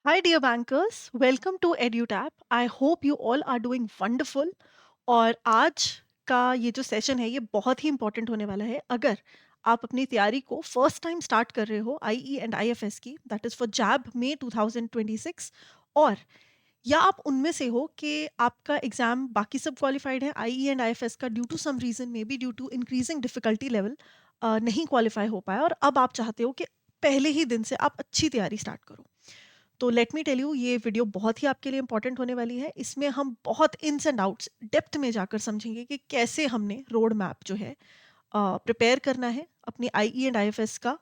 Hi, dear bankers. Welcome to EduTap. I hope you all are doing wonderful. और आज का ये जो सेशन है ये बहुत ही इंपॉर्टेंट होने वाला है अगर आप अपनी तैयारी को फर्स्ट टाइम स्टार्ट कर रहे हो आईई एंड आईएफएस की, दैट इज़ फॉर जैब मे 2026, और या आप उनमें से हो कि आपका एग्ज़ाम बाकी सब क्वालिफाइड है, आईई एंड आईएफएस का due to some reason, may be due to increasing difficulty level नहीं क्वालिफाई हो पाया और अब आप चाहते हो कि पहले ही दिन से आप अच्छी तैयारी स्टार्ट करो। तो लेट मी टेल यू, ये वीडियो बहुत ही आपके लिए इंपॉर्टेंट होने वाली है। इसमें हम बहुत इन्स एंड आउट्स डेप्थ में जाकर समझेंगे कि कैसे हमने रोड मैप जो है प्रिपेयर करना है अपनी आईई एंड आईएफएस का,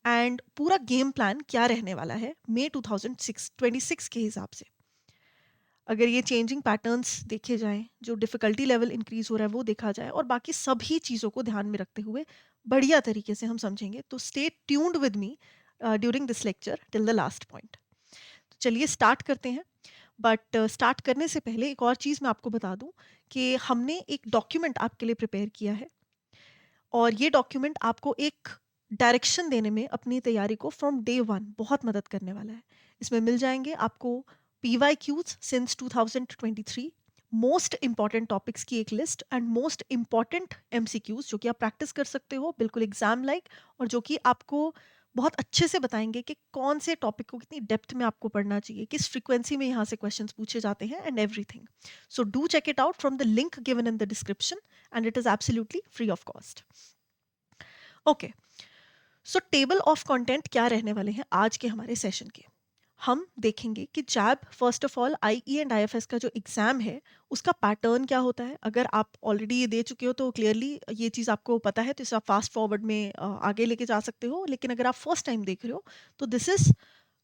एंड पूरा गेम प्लान क्या रहने वाला है मई 2026 के हिसाब से। अगर ये चेंजिंग पैटर्न्स देखे जाएं, जो डिफिकल्टी लेवल इंक्रीज हो रहा है वो देखा जाए, और बाकी सभी चीज़ों को ध्यान में रखते हुए बढ़िया तरीके से हम समझेंगे, तो stay tuned with me during this lecture till the last point. तो चलिए स्टार्ट करते हैं। बट स्टार्ट करने से पहले एक और चीज़ मैं आपको बता दूं कि हमने एक डॉक्यूमेंट आपके लिए प्रिपेयर किया है, और ये डॉक्यूमेंट आपको एक डायरेक्शन देने में अपनी तैयारी को फ्रॉम डे वन बहुत मदद करने वाला है। इसमें मिल जाएंगे आपको PYQs since 2023, most important topics की एक list, and most important MCQs जो कि आप प्रैक्टिस कर सकते हो बिल्कुल एग्जाम लाइक, और जो कि आपको बहुत अच्छे से बताएंगे कि कौन से टॉपिक को कितनी डेप्थ में आपको पढ़ना चाहिए, किस फ्रीक्वेंसी में यहाँ से क्वेश्चंस पूछे जाते हैं, and everything. So do check it out from the link given in the description, and it is absolutely free of cost. Okay, so table of content क्या रहने वाले हैं आज के हमारे सेशन के। हम देखेंगे कि JAIIB first of all IE and IFS का जो एग्जाम है उसका पैटर्न क्या होता है। अगर आप ऑलरेडी ये दे चुके हो तो क्लियरली ये चीज़ आपको पता है, तो इसे आप फास्ट फॉरवर्ड में आगे लेके जा सकते हो, लेकिन अगर आप फर्स्ट टाइम देख रहे हो तो this is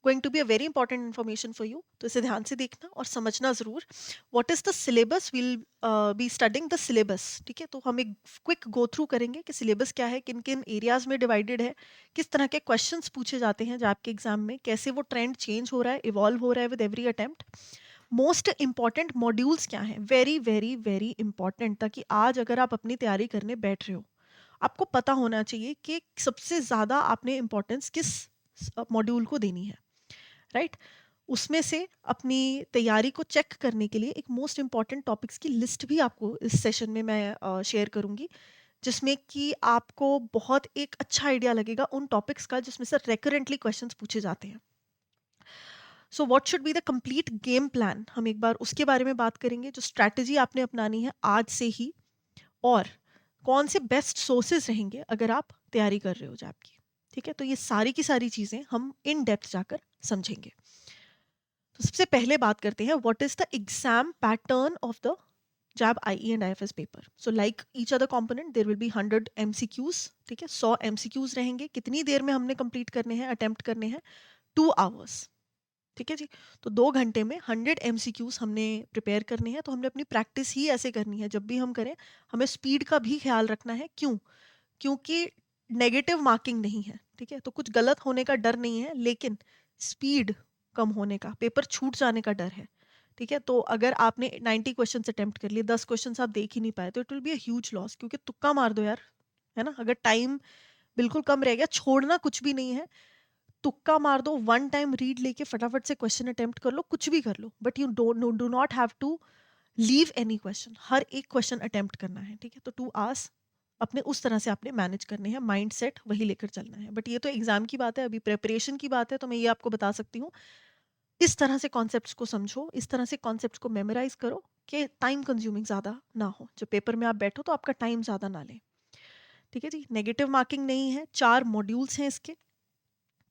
going to be a very important information for you, तो इसे ध्यान से देखना और समझना ज़रूर। What is the syllabus, will be studying the syllabus. ठीक है, तो हम एक क्विक गो थ्रू करेंगे कि सिलेबस क्या है, किन किन एरियाज में डिवाइडेड है, किस तरह के क्वेश्चंस पूछे जाते हैं जो आपके एग्जाम में, कैसे वो ट्रेंड चेंज हो रहा है, इवॉल्व हो रहा है with every attempt. Most important modules क्या हैं, वेरी वेरी वेरी इंपॉर्टेंट, ताकि आज अगर आप अपनी तैयारी करने बैठ रहे हो आपको पता होना चाहिए कि सबसे ज़्यादा आपने इम्पोर्टेंस किस मॉड्यूल को देनी है, राइट। उसमें से अपनी तैयारी को चेक करने के लिए एक मोस्ट इंपॉर्टेंट टॉपिक्स की लिस्ट भी आपको इस सेशन में मैं शेयर करूंगी, जिसमें कि आपको बहुत एक अच्छा आइडिया लगेगा उन टॉपिक्स का जिसमें से रेकरेंटली क्वेश्चंस पूछे जाते हैं। सो what should be the complete game plan, हम एक बार उसके बारे में बात करेंगे, जो स्ट्रैटेजी आपने अपनानी है आज से ही, और कौन से बेस्ट सोर्सेज रहेंगे अगर आप तैयारी कर रहे हो जैब की। ठीक है, तो ये सारी की सारी चीज़ें हम इन डेप्थ जाकर समझेंगे। तो सबसे पहले बात करते हैं what is the exam pattern of the JAIIB IE and IFS paper. So like each other component there will be 100 MCQs। ठीक है, 100 MCQs रहेंगे। कितनी देर में हमने कंप्लीट करने हैं, अटेम्प्ट करने हैं? 2 hours। ठीक है जी। तो 2 घंटे में 100 MCQs हमने प्रिपेयर करने हैं। तो हमने अपनी प्रैक्टिस ही ऐसे करनी है, जब भी हम करें हमें स्पीड का भी ख्याल रखना है। क्यों? क्योंकि नेगेटिव मार्किंग नहीं है। ठीक है, तो कुछ गलत होने का डर नहीं है, लेकिन स्पीड कम होने का, पेपर छूट जाने का डर है। ठीक है, तो अगर आपने 90 क्वेश्चन अटेम्प्ट कर लिए, 10 क्वेश्चन आप देख ही नहीं पाए, तो it will be a huge loss. क्योंकि तुक्का मार दो यार, है ना। अगर टाइम बिल्कुल कम रह गया, छोड़ना कुछ भी नहीं है। तुक्का मार दो, वन टाइम रीड लेके फटाफट से क्वेश्चन अटेम्प्ट कर लो, कुछ भी कर लो, but you do not have to leave any question. हर एक क्वेश्चन अटेम्प्ट करना है। ठीक है, तो 2 hours अपने उस तरह से आपने मैनेज करने हैं, माइंड सेट वही लेकर चलना है। बट ये तो एग्जाम की बात है, अभी प्रिपरेशन की बात है, तो मैं ये आपको बता सकती हूँ, इस तरह से कॉन्सेप्ट्स को समझो, इस तरह से कॉन्सेप्ट्स को मेमोराइज करो कि टाइम कंज्यूमिंग ज़्यादा ना हो, जब पेपर में आप बैठो तो आपका टाइम ज़्यादा ना ले। ठीक है जी, नेगेटिव मार्किंग नहीं है, 4 मॉड्यूल्स हैं इसके।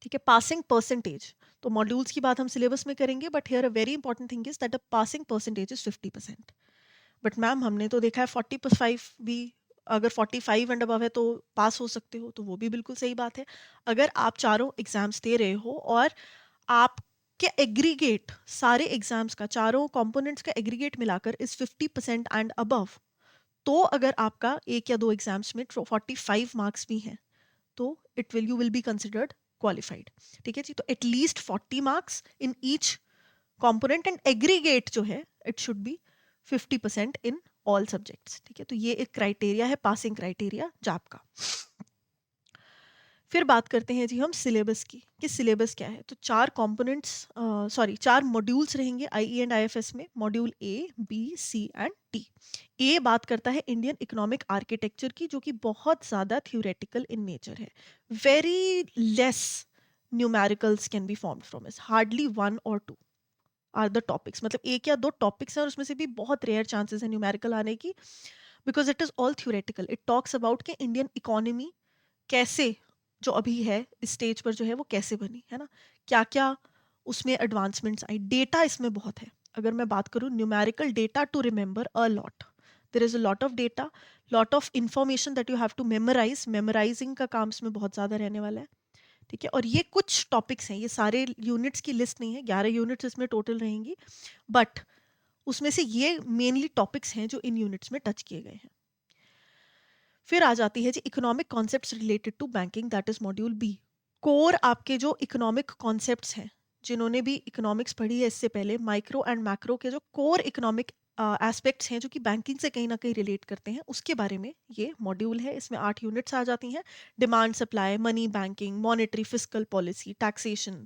ठीक है, पासिंग परसेंटेज, तो मॉड्यूल्स की बात हम सिलेबस में करेंगे, but here a very important thing is that the passing percentage is 50%। But ma'am हमने तो देखा है 45 भी, अगर 45 एंड अबव है तो पास हो सकते हो, तो वो भी बिल्कुल सही बात है। अगर आप चारों एग्जाम्स दे रहे हो और आपके एग्रीगेट सारे एग्जाम्स का, चारों कंपोनेंट्स का एग्रीगेट मिलाकर इस 50% एंड अबव, तो अगर आपका एक या दो एग्जाम्स में 45 मार्क्स भी हैं, तो it will, you will be considered qualified. ठीक है जी, तो at least 40 marks in each component, and aggregate जो है it should be 50% in all subjects. ठीक है, तो ये एक क्राइटेरिया है, पासिंग क्राइटेरिया जैब का। फिर बात करते हैं जी हम सिलेबस की, कि सिलेबस क्या है। तो 4 कंपोनेंट्स, 4 मॉड्यूल्स रहेंगे आईई एंड आईएफएस में, module A, B, C and D. A बात करता है इंडियन इकोनॉमिक आर्किटेक्चर की, जो कि बहुत ज़्यादा थ्योरेटिकल इन नेचर है। Very less numericals can be formed from it, hardly 1 और 2 आर द टॉपिक्स। मतलब 1 या 2 टॉपिक्स हैं और उसमें से भी बहुत रेयर चांसेस है न्यूमेरिकल आने की, because it is all theoretical. It talks about कि इंडियन इकोनॉमी कैसे, जो अभी है इस स्टेज पर जो है वो कैसे बनी है ना, क्या क्या उसमें एडवांसमेंट्स आई। डेटा इसमें बहुत है। अगर मैं बात करूँ numerical data to remember a lot, there is a lot of data, lot of information that you have to memorise. Memorising का काम इसमें बहुत ज़्यादा रहने वाला है। ठीक है, और ये कुछ टॉपिक्स हैं, ये सारे यूनिट्स की लिस्ट नहीं है, 11 यूनिट्स इसमें टोटल रहेंगी, बट उसमें से ये मेनली टॉपिक्स हैं जो इन यूनिट्स में टच किए गए हैं। फिर आ जाती है जी economic concepts related to banking, that is module B. Core आपके जो इकोनॉमिक कॉन्सेप्ट्स हैं, जिन्होंने भी इकोनॉमिक्स पढ़ी है इससे पहले, माइक्रो एंड मैक्रो के जो कोर इकोनॉमिक एस्पेक्ट्स हैं जो कि बैंकिंग से कहीं ना कहीं रिलेट करते हैं, उसके बारे में ये मॉड्यूल है। इसमें 8 यूनिट्स आ जाती हैं। Demand supply, money, banking, monetary, fiscal policy, taxation,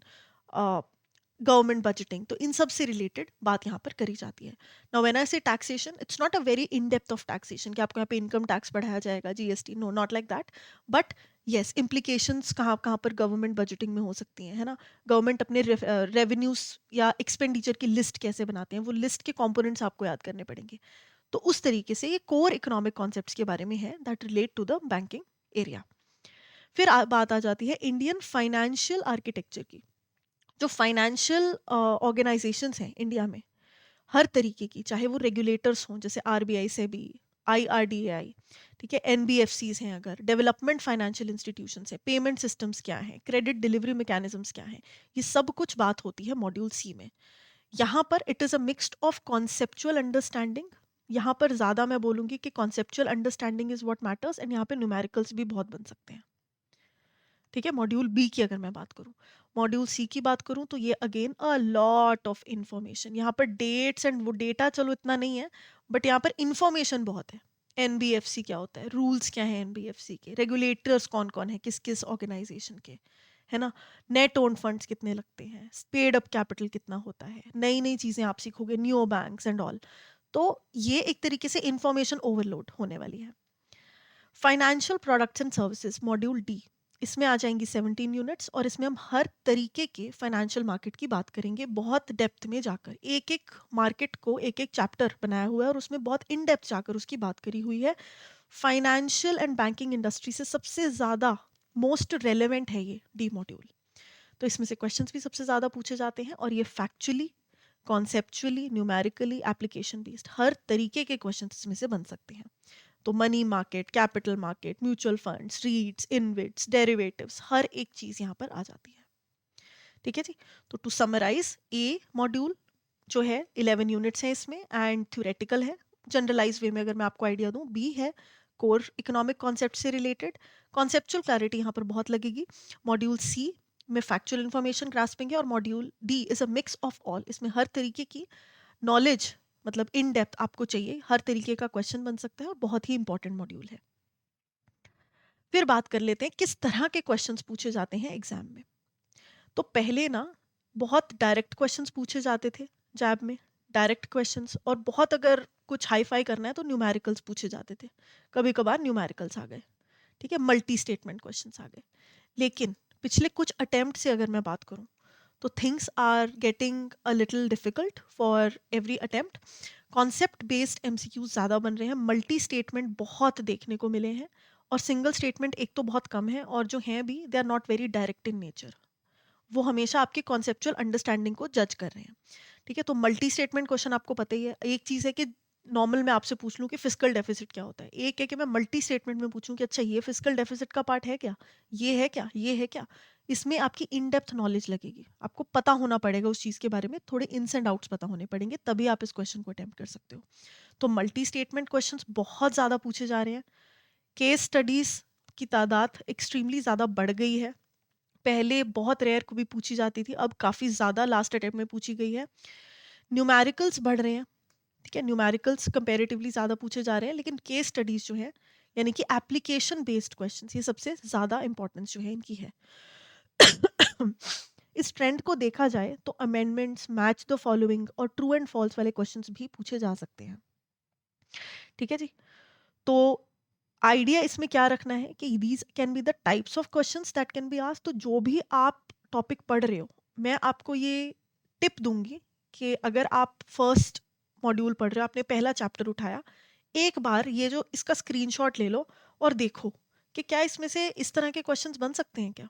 government budgeting, तो इन सब से रिलेटेड बात यहाँ पर करी जाती है। Now when I say taxation, it's not a very in depth of taxation कि आपको यहाँ पे इनकम टैक्स बढ़ाया जाएगा, GST, no, not like that. But yes, implications कहाँ कहाँ पर गवर्नमेंट बजटिंग में हो सकती हैं, है ना। गवर्नमेंट अपने रेवेन्यूज या एक्सपेंडिचर की लिस्ट कैसे बनाते हैं, वो लिस्ट के कंपोनेंट्स आपको याद करने पड़ेंगे। तो उस तरीके से ये कोर इकोनॉमिक कॉन्सेप्ट्स के बारे में है that relate to the banking area. फिर बात आ जाती है इंडियन फाइनेंशियल आर्किटेक्चर की। जो फाइनेंशियल ऑर्गेनाइजेशंस हैं इंडिया में, हर तरीके की, चाहे वो रेगुलेटर्स हों जैसे आरबीआई, सेबी, आईआरडीएआई, ठीक है, एनबीएफसीज हैं, अगर डेवलपमेंट फाइनेंशियल इंस्टीट्यूशंस हैं, पेमेंट सिस्टम्स क्या हैं, क्रेडिट डिलीवरी मैकेनिज्म्स क्या हैं, ये सब कुछ बात होती है मॉड्यूल सी में। यहाँ पर it is a mixed of conceptual understanding. यहाँ पर ज़्यादा मैं बोलूँगी कि conceptual understanding is what matters, and यहाँ पे न्यूमेरिकल्स भी बहुत बन सकते हैं। ठीक है, मॉड्यूल बी की अगर मैं बात करूं, मॉड्यूल सी की बात करूं, तो ये again a lot of information. यहाँ पर डेट्स एंड वो डेटा चलो इतना नहीं है, बट यहाँ पर इंफॉर्मेशन बहुत है। एनबीएफसी क्या होता है, रूल्स क्या है एनबीएफसी के, रेगुलेटर्स कौन कौन है किस किस ऑर्गेनाइजेशन के, है ना, नेट ओन फंड्स कितने लगते हैं, पेड अप कैपिटल कितना होता है, नई नई चीज़ें आप सीखोगे, न्यू बैंक्स एंड ऑल। तो ये एक तरीके से इंफॉर्मेशन ओवरलोड होने वाली है। Financial products and services, module D, इसमें आ जाएंगी 17 यूनिट्स, और इसमें हम हर तरीके के फाइनेंशियल मार्केट की बात करेंगे, बहुत डेप्थ में जाकर। एक एक मार्केट को एक एक चैप्टर बनाया हुआ है और उसमें बहुत इन डेप्थ जाकर उसकी बात करी हुई है। फाइनेंशियल एंड बैंकिंग इंडस्ट्री से सबसे ज़्यादा मोस्ट रेलेवेंट है ये डी मॉड्यूल। तो इसमें से क्वेश्चंस भी सबसे ज़्यादा पूछे जाते हैं, और ये factually, conceptually, numerically, application based, हर तरीके के क्वेश्चन इसमें से बन सकते हैं। तो money market, capital market, mutual funds, REITs, InvITs, derivatives, हर एक चीज़ यहाँ पर आ जाती है। ठीक है जी। तो टू समराइज, ए मॉड्यूल जो है 11 यूनिट्स हैं इसमें, एंड थ्योरेटिकल है। जनरलाइज वे में अगर मैं आपको आइडिया दूं, बी है कोर इकोनॉमिक कॉन्सेप्ट से रिलेटेड, कॉन्सेप्चुअल क्लैरिटी यहाँ पर बहुत लगेगी। मॉड्यूल सी में फैक्चुअल इन्फॉर्मेशन ग्रास्पिंग है, और module D is a mix of all, इसमें हर तरीके की नॉलेज, मतलब इन डेप्थ आपको चाहिए, हर तरीके का क्वेश्चन बन सकता है, और बहुत ही इंपॉर्टेंट मॉड्यूल है। फिर बात कर लेते हैं किस तरह के क्वेश्चंस पूछे जाते हैं एग्जाम में। तो पहले ना बहुत डायरेक्ट क्वेश्चंस पूछे जाते थे जैब में, डायरेक्ट क्वेश्चंस, और बहुत अगर कुछ हाई फाई करना है तो न्यूमेरिकल्स पूछे जाते थे। कभी कभार न्यूमेरिकल्स आ गए, ठीक है, मल्टी स्टेटमेंट क्वेश्चंस आ गए। लेकिन पिछले कुछ अटेम्प्ट से अगर मैं बात करूं, तो things are getting a little difficult for every attempt. Concept based MCQs ज़्यादा बन रहे हैं, मल्टी स्टेटमेंट बहुत देखने को मिले हैं, और सिंगल स्टेटमेंट एक तो बहुत कम है, और जो हैं भी they are not very direct in nature. वो हमेशा आपकी कॉन्सेप्चुअल अंडरस्टैंडिंग को जज कर रहे हैं। ठीक है, तो मल्टी स्टेटमेंट क्वेश्चन आपको पता ही है। एक चीज़ है कि नॉर्मल मैं आपसे पूछ लूँ कि फिजिकल डेफिसिट क्या होता है, एक है कि मैं मल्टी स्टेटमेंट में पूछूं कि अच्छा ये फिजिकल डेफिसिट का पार्ट है क्या, ये है क्या, ये है क्या। इसमें आपकी इन डेप्थ नॉलेज लगेगी, आपको पता होना पड़ेगा उस चीज़ के बारे में, थोड़े इन्स एंड आउट्स पता होने पड़ेंगे, तभी आप इस क्वेश्चन को अटेम्प्ट कर सकते हो। तो मल्टी स्टेटमेंट क्वेश्चंस बहुत ज़्यादा पूछे जा रहे हैं। केस स्टडीज़ की तादाद एक्सट्रीमली ज़्यादा बढ़ गई है। पहले बहुत रेयर को भी पूछी जाती थी, अब काफ़ी ज़्यादा लास्ट अटेम्प्ट में पूछी गई है। न्यूमेरिकल्स बढ़ रहे हैं, ठीक है, न्यूमेरिकल्स कंपैरेटिवली ज़्यादा पूछे जा रहे हैं, लेकिन केस स्टडीज़ जो है यानी कि एप्लीकेशन बेस्ड क्वेश्चंस, ये सबसे ज़्यादा इंपॉर्टेंस जो है इनकी है। इस ट्रेंड को देखा जाए तो अमेंडमेंट्स, मैच द फॉलोइंग और ट्रू एंड फॉल्स वाले क्वेश्चंस भी पूछे जा सकते हैं। ठीक है जी। तो आइडिया इसमें क्या रखना है कि these can be the types of questions that can be asked. तो जो भी आप टॉपिक पढ़ रहे हो, मैं आपको ये टिप दूंगी कि अगर आप फर्स्ट मॉड्यूल पढ़ रहे हो, आपने पहला चैप्टर उठाया, एक बार ये जो इसका स्क्रीनशॉट ले लो और देखो कि क्या इसमें से इस तरह के क्वेश्चंस बन सकते हैं क्या।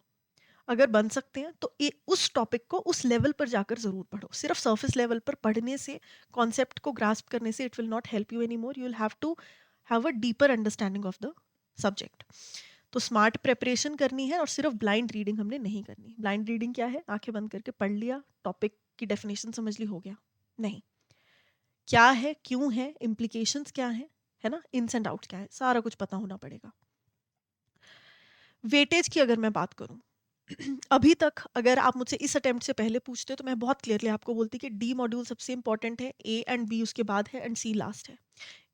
अगर बन सकते हैं तो उस टॉपिक को उस लेवल पर जाकर ज़रूर पढ़ो। सिर्फ सरफेस लेवल पर पढ़ने से, कॉन्सेप्ट को ग्रास्प करने से it will not help you any more. You will have to have a deeper understanding of the subject. तो स्मार्ट प्रेपरेशन करनी है और सिर्फ ब्लाइंड रीडिंग हमने नहीं करनी। ब्लाइंड रीडिंग क्या है? आंखें बंद करके पढ़ लिया, टॉपिक की डेफिनेशन समझ ली, हो गया। नहीं, क्या है, क्यों है, इम्प्लीकेशंस क्या है ना, इन्स एंड आउट्स क्या है, सारा कुछ पता होना पड़ेगा। वेटेज की अगर मैं बात करूं, अभी तक अगर आप मुझसे इस अटेम्प्ट से पहले पूछते तो मैं बहुत क्लियरली आपको बोलती कि डी मॉड्यूल सबसे इंपॉर्टेंट है, ए एंड बी उसके बाद है एंड सी लास्ट है।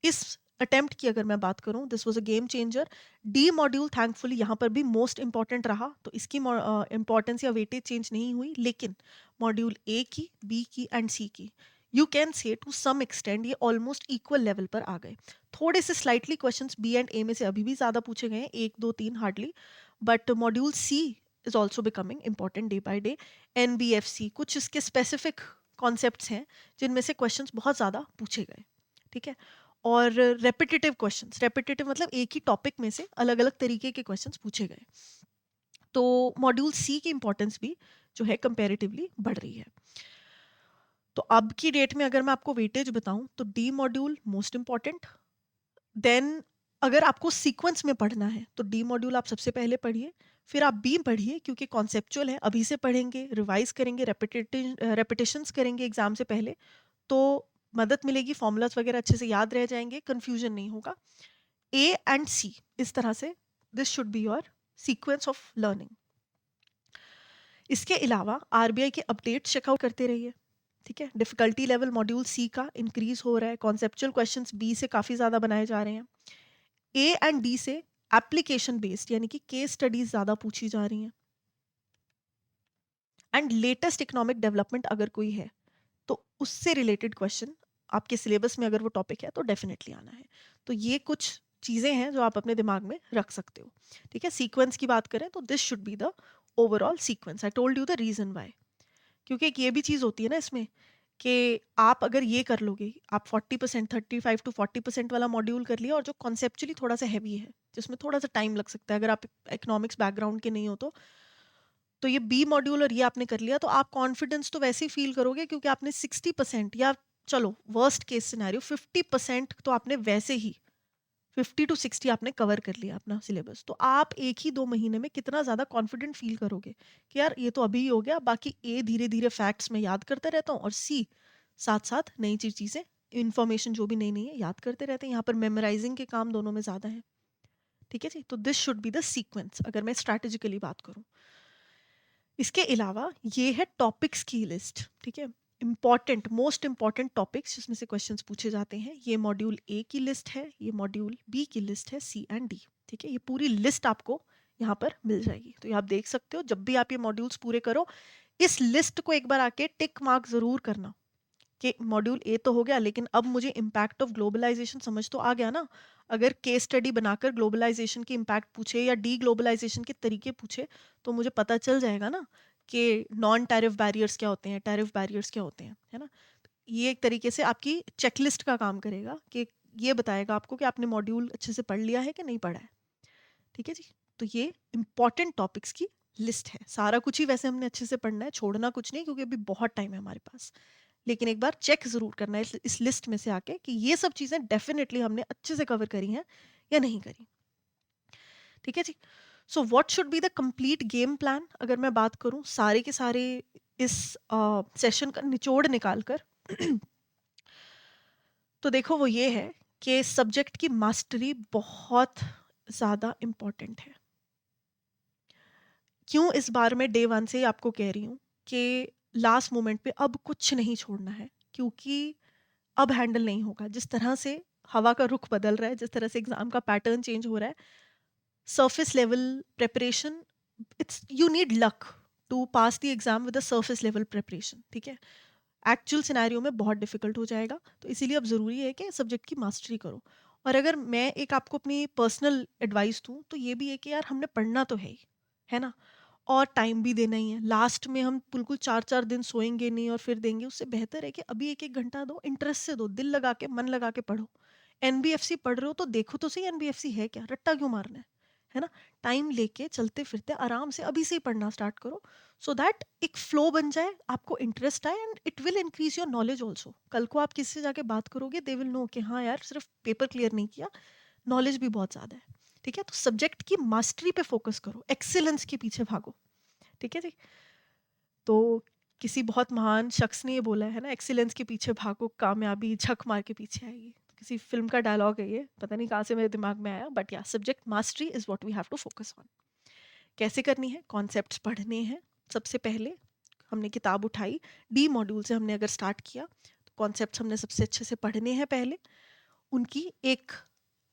इस अटेम्प्ट की अगर मैं बात करूं, this was a game changer. D module thankfully यहाँ पर भी मोस्ट इंपॉर्टेंट रहा, तो इसकी इंपॉर्टेंस या वेटेज चेंज नहीं हुई। लेकिन मॉड्यूल ए की, बी की एंड सी की, you can say to some extend ये ऑलमोस्ट इक्वल लेवल पर आ गए। थोड़े से slightly questions B and A में से अभी भी ज़्यादा पूछे गए हैं, एक दो तीन hardly, but module C is also becoming important day by day. NBFC, कुछ इसके स्पेसिफिक कॉन्सेप्ट्स हैं जिनमें से क्वेश्चंस बहुत ज़्यादा पूछे गए। ठीक है। और रेपिटेटिव क्वेश्चंस, रेपिटेटिव मतलब एक ही टॉपिक में से अलग अलग तरीके के क्वेश्चंस पूछे गए। तो मॉड्यूल सी की इंपॉर्टेंस भी जो है कंपैरेटिवली बढ़ रही है। तो अब की डेट में अगर मैं आपको वेटेज बताऊं तो D module most important. Then अगर आपको सीक्वेंस में पढ़ना है तो डी मॉड्यूल आप सबसे पहले पढ़िए, फिर आप बी पढ़िए क्योंकि कॉन्सेप्चुअल है, अभी से पढ़ेंगे, रिवाइज करेंगे, रेपिटेशंस करेंगे एग्जाम से पहले, तो मदद मिलेगी, फॉर्मूलाज वगैरह अच्छे से याद रह जाएंगे, कंफ्यूजन नहीं होगा। ए एंड सी, इस तरह से this should be your sequence of learning. इसके अलावा आरबीआई के अपडेट चेकआउट करते रहिए। ठीक है। डिफिकल्टी लेवल मॉड्यूल सी का इंक्रीज हो रहा है, कॉन्सेप्चुअल क्वेश्चंस बी से काफ़ी ज़्यादा बनाए जा रहे हैं। ए एंड डी से एप्लीकेशन बेस्ड यानी कि केस स्टडीज ज़्यादा पूछी जा रही हैं। एंड लेटेस्ट इकोनॉमिक डेवलपमेंट अगर कोई है तो उससे रिलेटेड क्वेश्चन आपके सिलेबस में अगर वो टॉपिक है तो डेफिनेटली आना है। तो ये कुछ चीज़ें हैं जो आप अपने दिमाग में रख सकते हो। ठीक है। सीक्वेंस की बात करें तो this should be the overall sequence. I told you the reason why, क्योंकि एक ये भी चीज़ होती है ना इसमें कि आप अगर ये कर लोगे, आप 40%, 35 to 40% वाला मॉड्यूल कर लिया और जो कॉन्सेप्चुअली थोड़ा सा हैवी है, जिसमें थोड़ा सा टाइम लग सकता है अगर आप इकोनॉमिक्स बैकग्राउंड के नहीं हो तो ये बी मॉड्यूल और ये आपने कर लिया तो आप कॉन्फिडेंस तो वैसे ही फील करोगे क्योंकि आपने 60% या चलो वर्स्ट केस सिनेरियो 50% तो आपने वैसे ही 50 to 60 आपने कवर कर लिया अपना सिलेबस। तो आप एक ही 2 महीने में कितना ज़्यादा कॉन्फिडेंट फील करोगे कि यार ये तो अभी ही हो गया, बाकी ए धीरे धीरे फैक्ट्स में याद करते रहता हूँ और सी साथ साथ नई चीज़ें, इंफॉर्मेशन जो भी नई नई है याद करते रहते हैं। यहाँ पर मेमोराइजिंग के काम दोनों में ज़्यादा है। ठीक है जी। तो this should be the sequence अगर मैं स्ट्रैटेजिकली बात करूँ। इसके अलावा ये है टॉपिक्स की लिस्ट। ठीक है। इंपॉर्टेंट, मोस्ट इंपॉर्टेंट टॉपिक्स जिसमें से क्वेश्चंस पूछे जाते हैं, ये मॉड्यूल ए की लिस्ट है, ये मॉड्यूल बी की लिस्ट है, सी एंड डी। ठीक है। ये पूरी लिस्ट आपको यहाँ पर मिल जाएगी, तो ये आप देख सकते हो। जब भी आप ये मॉड्यूल्स पूरे करो, इस लिस्ट को एक बार आके टिक मार्क जरूर करना कि मॉड्यूल ए तो हो गया, लेकिन अब मुझे इम्पैक्ट ऑफ ग्लोबलाइजेशन समझ तो आ गया ना। अगर केस स्टडी बनाकर ग्लोबलाइजेशन के इम्पैक्ट पूछे या डी ग्लोबलाइजेशन के तरीके पूछे तो मुझे पता चल जाएगा ना कि नॉन टैरिफ बैरियर्स क्या होते हैं, टैरिफ बैरियर्स क्या होते हैं, है ना। ये एक तरीके से आपकी चेकलिस्ट का काम करेगा कि ये बताएगा आपको कि आपने मॉड्यूल अच्छे से पढ़ लिया है कि नहीं पढ़ा है। ठीक है जी। तो ये इंपॉर्टेंट टॉपिक्स की लिस्ट है। सारा कुछ ही वैसे हमने अच्छे से पढ़ना है, छोड़ना कुछ नहीं, क्योंकि अभी बहुत टाइम है हमारे पास। लेकिन एक बार चेक ज़रूर करना है इस लिस्ट में से आके कि ये सब चीज़ें डेफिनेटली हमने अच्छे से कवर करी हैं या नहीं करी। ठीक है जी। So what should be the complete game plan अगर मैं बात करूं सारे के सारे इस सेशन का निचोड़ निकाल कर तो देखो वो ये है कि सब्जेक्ट की मास्टरी बहुत ज़्यादा इम्पॉर्टेंट है। क्यों इस बार मैं डे वन से ही आपको कह रही हूँ कि लास्ट मोमेंट पे अब कुछ नहीं छोड़ना है, क्योंकि अब हैंडल नहीं होगा जिस तरह से हवा का रुख बदल रहा है, जिस तरह से एग्जाम का पैटर्न चेंज हो रहा है, surface level preparation, it's you need luck to pass the exam with a surface level preparation. ठीक है, एक्चुअल सिनेरियो में बहुत डिफिकल्ट हो जाएगा, तो इसीलिए अब ज़रूरी है कि सब्जेक्ट की मास्टरी करो। और अगर मैं एक आपको अपनी पर्सनल एडवाइस दूँ तो ये भी है कि यार हमने पढ़ना तो है ना, और टाइम भी देना ही है। लास्ट में हम बिल्कुल 4-4 दिन सोएँगे नहीं और फिर देंगे, उससे बेहतर है कि अभी 1-1 घंटा दो, इंटरेस्ट से दो, दिल लगा के, मन लगा के पढ़ो। एनबीएफसी पढ़ रहे हो तो देखो तो सही एनबीएफसी है क्या? रट्टा क्यों मारना है ना? टाइम लेके चलते-फिरते आराम से अभी से ही पढ़ना स्टार्ट करो, सो दैट एक फ्लो बन जाए, आपको इंटरेस्ट आए and it will increase your knowledge also. कल को आप किसी से जाके बात करोगे, दे विल नो कि हाँ यार, सिर्फ पेपर क्लियर नहीं किया, नॉलेज भी बहुत ज़्यादा है। ठीक है? तो सब्जेक्ट की मास्टरी पे फ़ोकस करो, एक्सीलेंस के पीछे भागो। ठीक है जी? तो किसी बहुत महान शख्स ने ये बोला है ना, एक्सीलेंस के पीछे भागो, कामयाबी झक मार के पीछे आएगी। किसी फ़िल्म का डायलॉग है ये, पता नहीं कहाँ से मेरे दिमाग में आया, बट या subject mastery is what we have to focus on. कैसे करनी है? कॉन्सेप्ट्स पढ़ने हैं। सबसे पहले हमने किताब उठाई, डी मॉड्यूल से हमने अगर स्टार्ट किया, तो कॉन्सेप्ट्स हमने सबसे अच्छे से पढ़ने हैं पहले। उनकी एक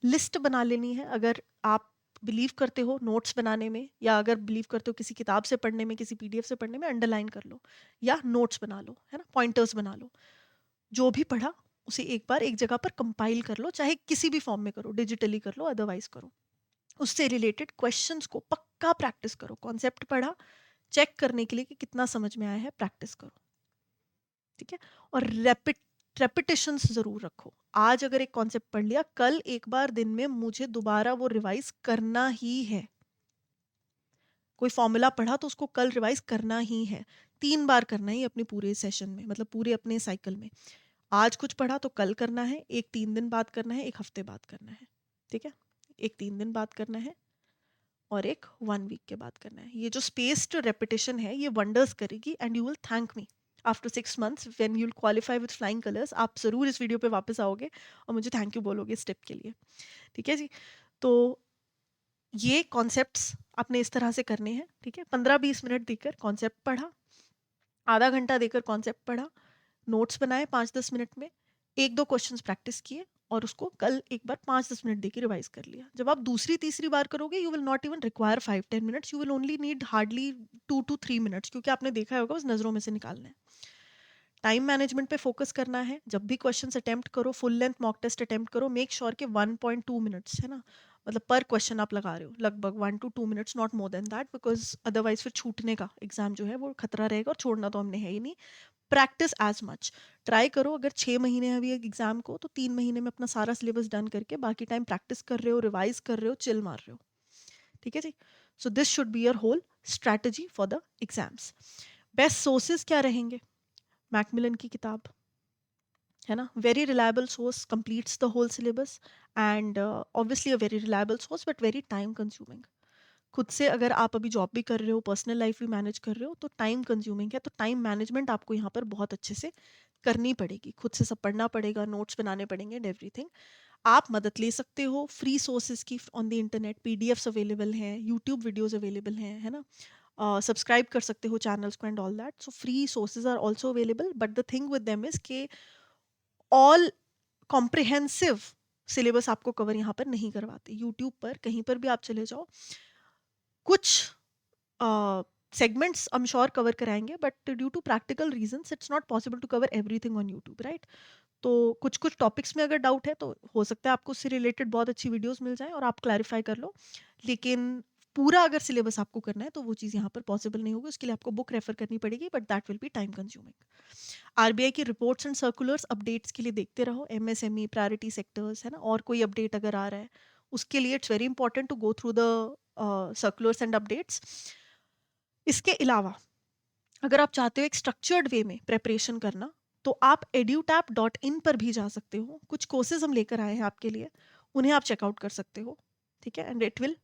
लिस्ट बना लेनी है। अगर आप बिलीव करते हो नोट्स बनाने में, या अगर बिलीव करते हो किसी किताब से पढ़ने में, किसी पीडीएफ से पढ़ने में, अंडरलाइन कर लो या नोट्स बना लो, है ना, पॉइंटर्स बना लो। जो भी पढ़ा उसे एक बार एक जगह पर कंपाइल कर लो, चाहे किसी भी फॉर्म में करो, डिजिटली कर लो, अदरवाइज करो। उससे रिलेटेड क्वेश्चंस को पक्का प्रैक्टिस करो। कॉन्सेप्ट पढ़ा, चेक करने के लिए कि कितना समझ में आया है, प्रैक्टिस करो। ठीक है, और रेपिटेशंस जरूर रखो। आज अगर एक कॉन्सेप्ट पढ़ लिया, कल एक बार दिन में मुझे दोबारा वो रिवाइज करना ही है। कोई फॉर्मूला पढ़ा तो उसको कल रिवाइज करना ही है, 3 बार करना ही अपने पूरे सेशन में, मतलब पूरे अपने साइकिल में। आज कुछ पढ़ा तो कल करना है, एक 3 दिन बाद करना है, एक हफ्ते बाद करना है। ठीक है, एक 3 दिन बाद करना है और एक 1 वीक के बाद करना है। ये जो स्पेस्ड रेपिटेशन है, ये वंडर्स करेगी and you will thank me after 6 months when you will qualify with flying colours. आप जरूर इस वीडियो पे वापस आओगे और मुझे थैंक यू बोलोगे इस टिप के लिए। ठीक है जी? तो ये कॉन्सेप्ट्स आपने इस तरह से करने हैं। ठीक है, 15-20 मिनट देकर कॉन्सेप्ट पढ़ा, आधा घंटा देकर कॉन्सेप्ट पढ़ा, नोट्स बनाए 5-10 मिनट में, 1-2 क्वेश्चंस प्रैक्टिस किए और उसको कल एक बार 5-10 मिनट देके रिवाइज कर लिया। जब आप दूसरी तीसरी बार करोगे, you will not even require 5-10 minutes, you will only need hardly 2 to 3 minutes, क्योंकि आपने देखा होगा बस नजरों में से निकालना है। टाइम मैनेजमेंट पे फोकस करना है। जब भी क्वेश्चन अटेम्प्ट करो, full length mock test attempt करो, मेक श्योर के 1.2 मिनट्स है ना, मतलब पर क्वेश्चन आप लगा रहे हो, लगभग 1 to 2 minutes, not more than that, because otherwise फिर छूटने का एग्जाम जो है वो खतरा रहेगा, और छोड़ना तो हमने है ही नहीं। प्रैक्टिस एज मच, ट्राई करो। अगर 6 महीने हैं अभी एक एग्जाम को, तो 3 महीने में अपना सारा सिलेबस डन करके बाकी टाइम प्रैक्टिस कर रहे हो, रिवाइज कर रहे हो, चिल मार रहे हो। ठीक है जी? So this should be your whole strategy for the exams. Best sources क्या रहेंगे? मैकमिलन की किताब है ना, very reliable source, completes the whole syllabus, and obviously a very reliable source, but very time consuming. खुद से अगर आप अभी जॉब भी कर रहे हो, पर्सनल लाइफ भी मैनेज कर रहे हो, तो टाइम कंज्यूमिंग है, तो टाइम मैनेजमेंट आपको यहाँ पर बहुत अच्छे से करनी पड़ेगी। खुद से सब पढ़ना पड़ेगा, नोट्स बनाने पड़ेंगे एंड एवरीथिंग। आप मदद ले सकते हो फ्री सोर्सेज की on the internet, PDFs available हैं, यूट्यूब वीडियोस अवेलेबल हैं, है ना, सब्सक्राइब कर सकते हो चैनल्स को and all that. So free sources are also available, but the thing with them is के ऑल कॉम्प्रिहेंसिव सिलेबस आपको कवर यहाँ पर नहीं करवाते। यूट्यूब पर कहीं पर भी आप चले जाओ, कुछ segments I am sure cover कराएंगे, but due to practical reasons it's not possible to cover everything on YouTube, right? तो कुछ कुछ टॉपिक्स में अगर डाउट है, तो हो सकता है आपको उससे रिलेटेड बहुत अच्छी वीडियोस मिल जाएं और आप क्लैरिफाई कर लो। लेकिन पूरा अगर सिलेबस आपको करना है, तो वो चीज़ यहाँ पर पॉसिबल नहीं होगी। उसके लिए आपको बुक रेफर करनी पड़ेगी, but that will be time consuming. RBI की रिपोर्ट्स एंड सर्कुलर्स अपडेट्स के लिए देखते रहो, एमएसएमई, प्रायोरिटी सेक्टर्स, है ना, और कोई अपडेट अगर आ रहा है, उसके लिए it's very important to go through the circulars and updates. इसके अलावा अगर आप चाहते हो एक स्ट्रक्चर्ड वे में प्रेपरेशन करना, तो आप edutap.in पर भी जा सकते हो। कुछ कोर्सेज हम लेकर आए हैं आपके लिए, उन्हें आप चेकआउट कर सकते हो। ठीक है, and it will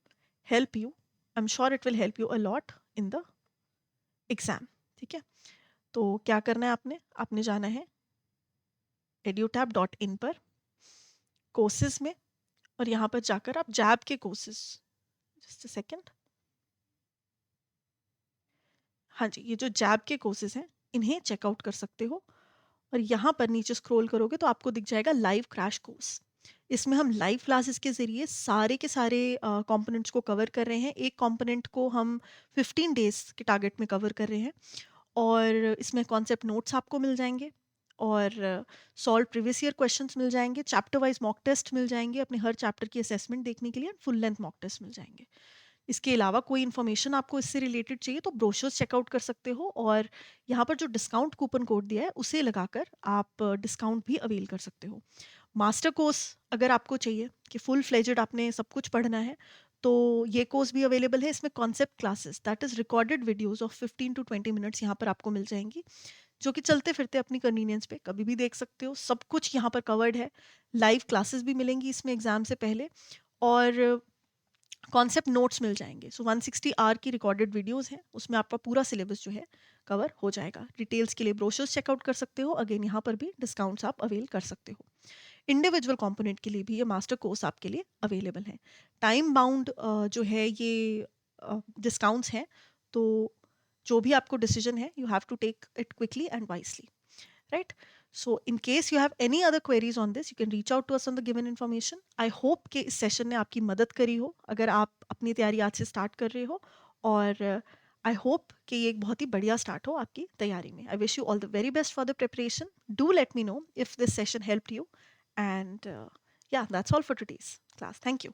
help you, I am sure it will help you a lot in the exam. ठीक है, तो क्या करना है, आपने आपने जाना है edutap.in पर, कोर्सेज में, और यहाँ पर जाकर आप जैब के कोर्सेज, जस्ट अ सेकेंड, हाँ जी, ये जो जैब के कोर्सेज हैं, इन्हें चेकआउट कर सकते हो। और यहाँ पर नीचे स्क्रॉल करोगे तो आपको दिख जाएगा लाइव क्रैश कोर्स। इसमें हम लाइव क्लासेस के ज़रिए सारे के सारे कंपोनेंट्स को कवर कर रहे हैं। एक कंपोनेंट को हम 15 डेज़ के टारगेट में कवर कर रहे हैं और इसमें कॉन्सेप्ट नोट्स आपको मिल जाएँगे और सॉल्व प्रीवियस ईयर क्वेश्चंस मिल जाएँगे, चैप्टर वाइज़ मॉक टेस्ट मिल जाएँगे अपने हर चैप्टर की असेसमेंट देखने के लिए, and full length mock test मिल जाएँगे। इसके अलावा कोई इन्फॉर्मेशन आपको इससे रिलेटेड चाहिए तो ब्रोशर्स चेकआउट कर सकते हो और यहाँ पर जो डिस्काउंट कूपन कोड दिया है उसे लगाकर आप डिस्काउंट भी अवेल कर सकते हो। मास्टर कोर्स अगर आपको चाहिए कि फुल फ्लेजेड आपने सब कुछ पढ़ना है तो ये कोर्स भी अवेलेबल है। इसमें concept classes that is recorded videos of 15 to 20 minutes यहाँ पर आपको मिल जाएंगी, जो कि चलते फिरते अपनी कन्वीनियंस पे कभी भी देख सकते हो। सब कुछ यहाँ पर कवर्ड है। लाइव क्लासेस भी मिलेंगी इसमें एग्जाम से पहले और कॉन्सेप्ट नोट्स मिल जाएंगे। सो 160 आर की रिकॉर्डेड वीडियोस हैं, उसमें आपका पूरा सिलेबस जो है कवर हो जाएगा। डिटेल्स के लिए ब्रोशर्स चेकआउट कर सकते हो। अगेन यहाँ पर भी डिस्काउंट्स आप अवेल कर सकते हो। इंडिविजुअल कंपोनेंट के लिए भी ये मास्टर कोर्स आपके लिए अवेलेबल है। टाइम बाउंड जो है ये डिस्काउंट्स हैं, तो जो भी आपको डिसीजन है you have to take it quickly and wisely, right? So in case you have any other queries on this, you can reach out to us on the given information. I hope कि इस session ने आपकी मदद करी हो अगर आप अपनी तैयारी आज से स्टार्ट कर रहे हो, और आई होप कि ये एक बहुत ही बढ़िया स्टार्ट हो आपकी तैयारी में। I wish you all the very best for the preparation. Do let me know if this session helped you, and yeah, that's all for today's class. Thank you.